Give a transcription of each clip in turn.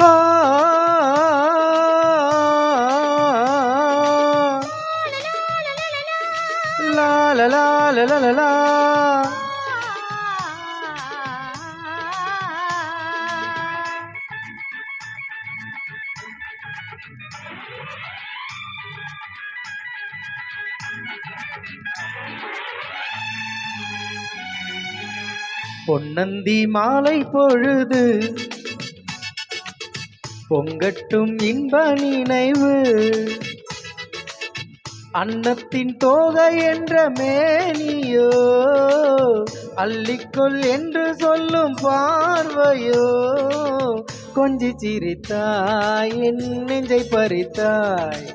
ஆ லா லா லா லா லா லா. பொன்னந்தி மாலை பொழுது பொங்கட்டும் இன்ப நினைவு, அன்னத்தின் தோகை என்ற மேனியோ அள்ளிக்கொள் என்று சொல்லும் பார்வையோ, கொஞ்சி சிரித்தாய் என் நெஞ்சை பறித்தாய்,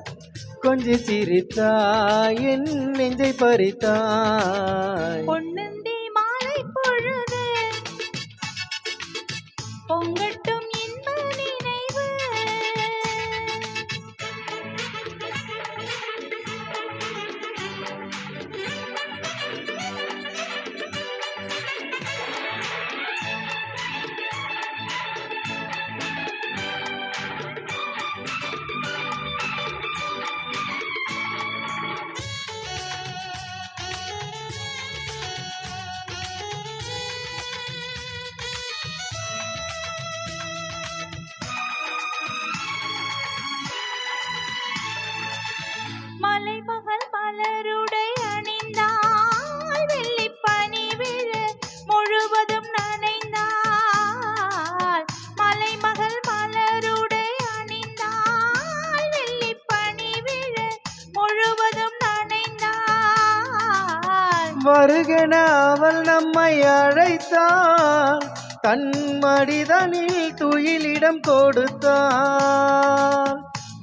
கொஞ்சி சிரித்தாய் என் நெஞ்சை பறித்தாய். பொன்னந்தி மாலை பொழுது பொங்கட்டும் இன்ப நினைவு, மலைமகள் மலருடை அணிந்தாள், வெள்ளிப்பனி விழ முழுவதும் நனைந்தாள். மலைமகள் மலருடை அணிந்தாள், வெள்ளிப்பனி விழ முழுவதும் நனைந்தாள். வருகென அவள் நம்மை அழைத்தாள், தன் மடிதனில் துயிலிடம் கொடுத்தாள்.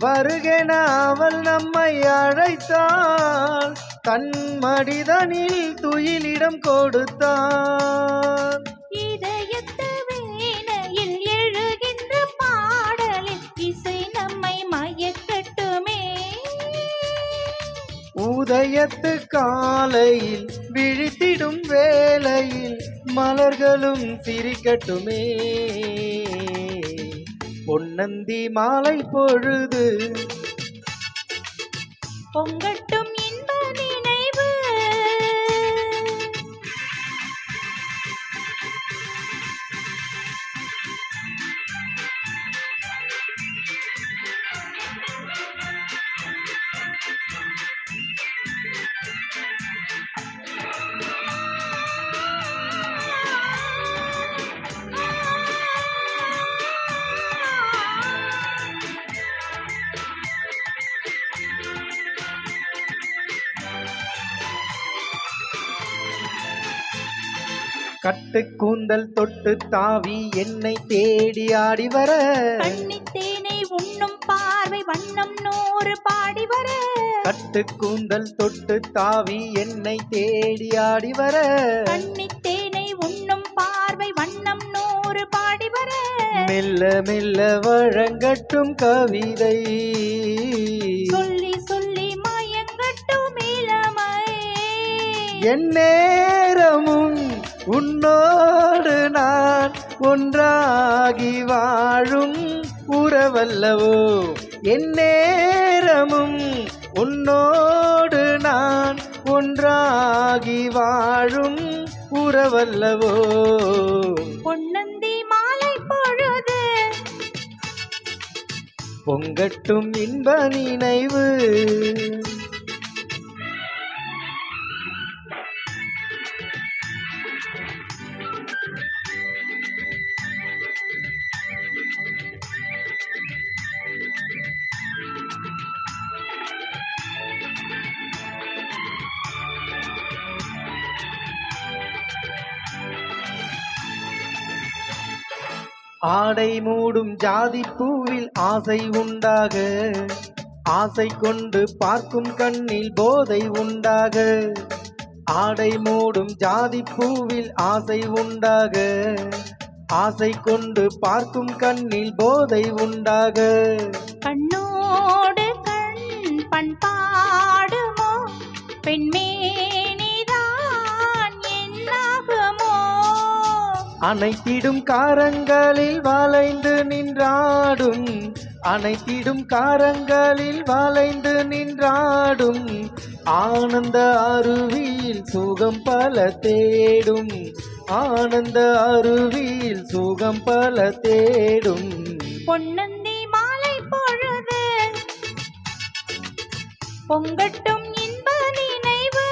வருகென அவள் நம்மை அழைத்தாள், தன் மடிதனில் துயிலிடம் கொடுத்தாள். இதயத்து வீணையில் எழுகின்ற பாடலில் இசை நம்மை மயக்கட்டுமே, உதயத்து காலையில் விழித்திடும் வேளையில் மலர்களும் சிரிக்கட்டுமே. பொன்னந்தி மாலை பொழுது பொங்கட்டும் இன்ப நினைவு, கட்டு கூந்தல் தொட்டு தாவி என்னை தேடி ஆடி வர, கண்ணித்தேனை உண்ணும் பார்வை வண்ணம் நூறு பாடி வர. கட்டு கூந்தல் தொட்டு தாவி என்னை தேடி ஆடி வர, கண்ணித்தேனை உண்ணும் பார்வை வண்ணம் நூறு பாடி வர. மெல்ல மெல்ல வழங்கட்டும் கவிதை, சொல்லி சொல்லி மயங்கட்டும் இளமை. என் நேரமும் உன்னோடு நான் ஒன்றாகி வாழும் உறவல்லவோ, என் நேரமும் உன்னோடு நான் ஒன்றாகி வாழும் உறவல்லவோ. பொன்னந்தி மாலை பொழுது பொங்கட்டும் இன்ப நினைவு, ஆடை மூடும் ஜாதி பூவில் ஆசை உண்டாக, ஆசை கொண்டு பார்க்கும் கண்ணில் போதை உண்டாக. ஆடை மூடும் ஜாதி பூவில் ஆசை உண்டாக, ஆசை கொண்டு பார்க்கும் கண்ணில் போதை உண்டாக. கண்ணோடு கண் பண்பாடுமோ, பெண்மேனிதான் என்னாகுமோ. அனைத்திடும் காரங்களில் வளைந்து நின்றாடும், அனைத்திடும் காரங்களில் வளைந்து நின்றாடும், ஆனந்த அருவியில் சுகம் பல தேடும், ஆனந்த அருவியில் சுகம் பல தேடும். பொன்னந்தி மாலை பொழுது பொங்கட்டும் இன்ப நினைவு,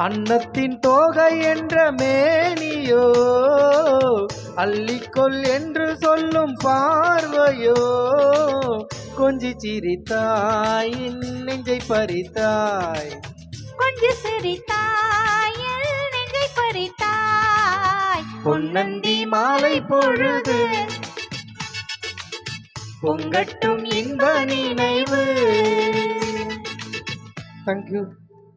அன்னத்தின் தோகை என்ற மேனியோ, அள்ளிக்கொள் என்று சொல்லும் பார்வையோ, கொஞ்சி சிரித்தாய் என் நெஞ்சை பறித்தாய், கொஞ்சி சிரித்தாய் என் நெஞ்சை பறித்தாய். பொன்னந்தி மாலை பொழுது பொங்கட்டும் இன்ப நினைவு. தேங்க்யூ.